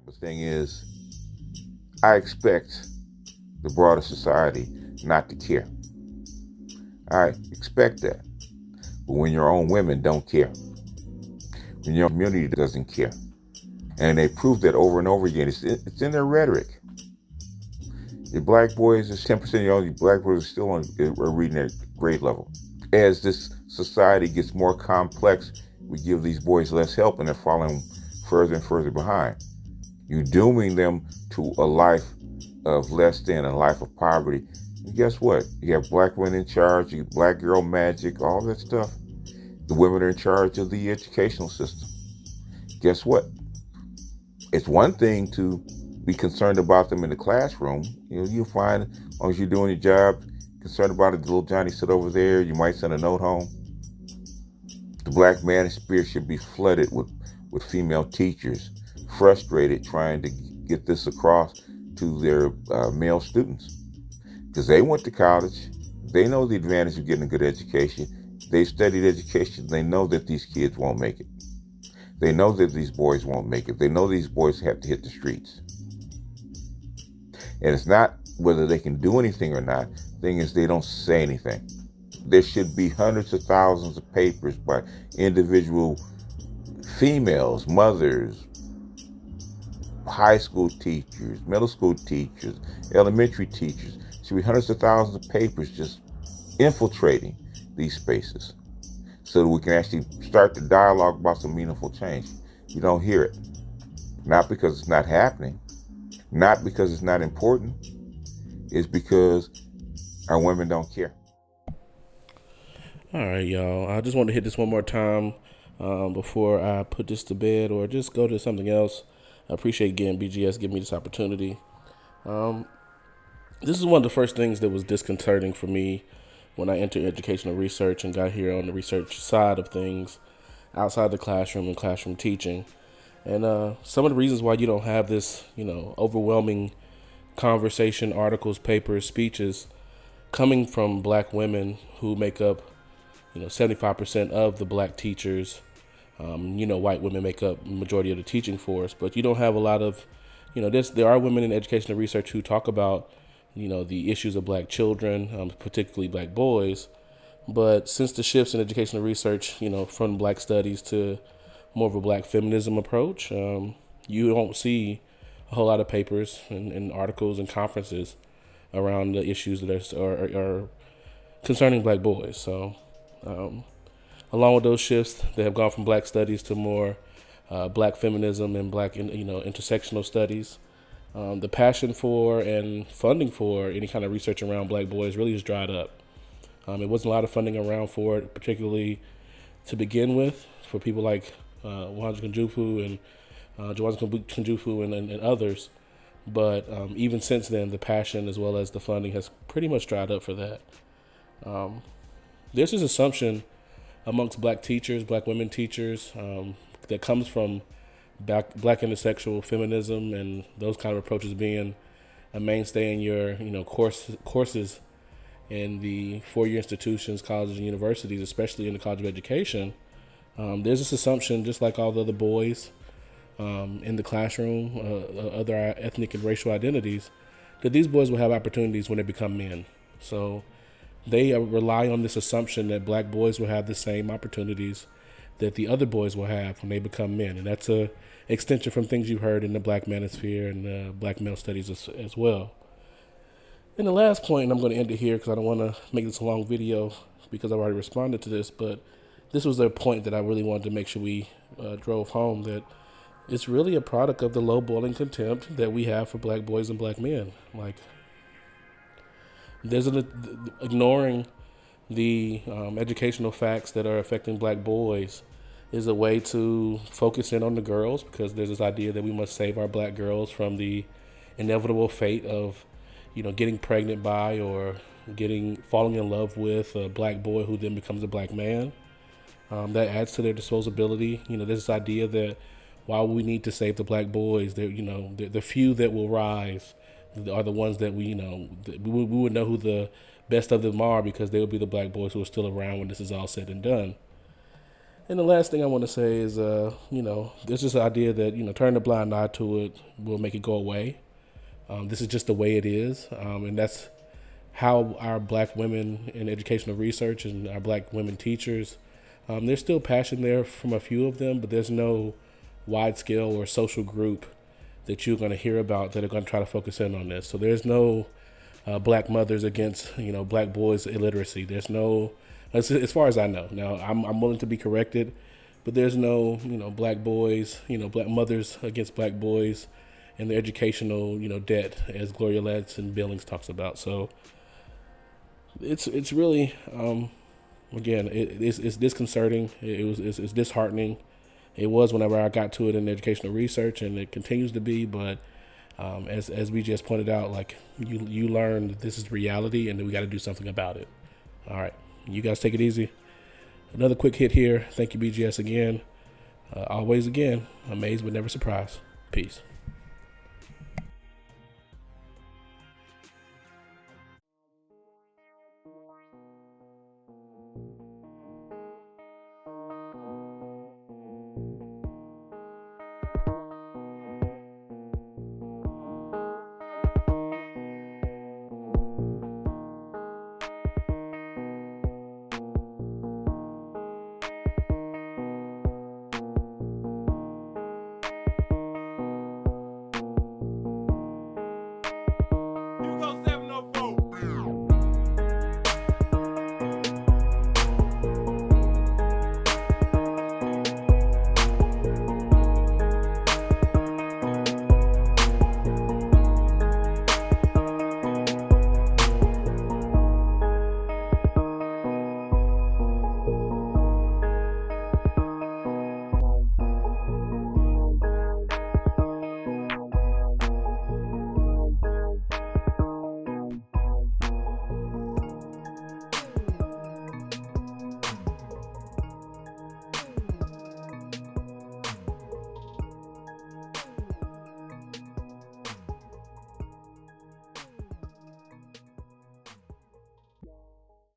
The thing is, I expect the broader society not to care. I expect that. But when your own women don't care, when your community doesn't care, and they prove that over and over again, it's in their rhetoric. The black boys, 10% of the only black boys are still are reading at grade level. As this society gets more complex, we give these boys less help and they're falling further and further behind. You're dooming them to a life of less than, a life of poverty. And guess what? You have black women in charge, you black girl magic, all that stuff. The women are in charge of the educational system. Guess what? It's one thing to be concerned about them in the classroom. You'll find, as long as you're doing your job, concerned about it, little Johnny sit over there, you might send a note home. The black manosphere should be flooded with female teachers, frustrated trying to get this across to their male students. Because they went to college, they know the advantage of getting a good education, they've studied education, they know that these kids won't make it. They know that these boys won't make it. They know these boys have to hit the streets. And it's not whether they can do anything or not. The thing is, they don't say anything. There should be hundreds of thousands of papers by individual females, mothers, high school teachers, middle school teachers, elementary teachers. There should be hundreds of thousands of papers just infiltrating these spaces so that we can actually start the dialogue about some meaningful change. You don't hear it. Not because it's not happening, not because it's not important, it's because our women don't care. All right, y'all. I just want to hit this one more time before I put this to bed or just go to something else. I appreciate again BGS giving me this opportunity. This is one of the first things that was disconcerting for me when I entered educational research and got here on the research side of things outside the classroom and classroom teaching. And some of the reasons why you don't have this, overwhelming conversation, articles, papers, speeches coming from black women who make up, 75% of the black teachers. White women make up the majority of the teaching force, but you don't have a lot of, there are women in educational research who talk about, the issues of black children, particularly black boys. But since the shifts in educational research, from black studies to more of a black feminism approach, you don't see a whole lot of papers and articles and conferences around the issues that are concerning black boys. So, along with those shifts, they have gone from black studies to more black feminism and black, intersectional studies. The passion for and funding for any kind of research around black boys really just dried up. It wasn't a lot of funding around for it, particularly to begin with, for people like Wanja Kunjufu and Jawaza Kunjufu and others. But even since then, the passion as well as the funding has pretty much dried up for that. There's this assumption amongst black teachers, black women teachers, that comes from black intersexual feminism and those kind of approaches being a mainstay in your courses in the four-year institutions, colleges and universities, especially in the College of Education. There's this assumption, just like all the other boys in the classroom, other ethnic and racial identities, that these boys will have opportunities when they become men. So they rely on this assumption that black boys will have the same opportunities that the other boys will have when they become men. And that's a extension from things you've heard in the black manosphere and black male studies as well. And the last point, and I'm going to end it here because I don't want to make this a long video because I've already responded to this, but this was the point that I really wanted to make sure we drove home, that it's really a product of the low boiling contempt that we have for black boys and black men. Like, there's ignoring the educational facts that are affecting black boys is a way to focus in on the girls, because there's this idea that we must save our black girls from the inevitable fate of, getting pregnant by or falling in love with a black boy who then becomes a black man. That adds to their disposability. There's this idea that while we need to save the black boys, the few that will rise are the ones that we would know who the best of them are, because they will be the black boys who are still around when this is all said and done. And the last thing I want to say is, there's this idea that, turning a blind eye to it will make it go away. This is just the way it is. And that's how our black women in educational research and our black women teachers, there's still passion there from a few of them, but there's no wide scale or social group that you're going to hear about that are going to try to focus in on this. So there's no black mothers against black boys illiteracy. There's no, as far as I know. Now I'm willing to be corrected, but there's no black boys, black mothers against black boys, and the educational debt, as Gloria Ladson Billings talks about. So it's really again it's disconcerting. It's disheartening. It was whenever I got to it in educational research, and it continues to be. But as we just pointed out, like you learn that this is reality, and that we got to do something about it. All right, you guys take it easy. Another quick hit here. Thank you, BGS, again. Always again, amazed but never surprised. Peace.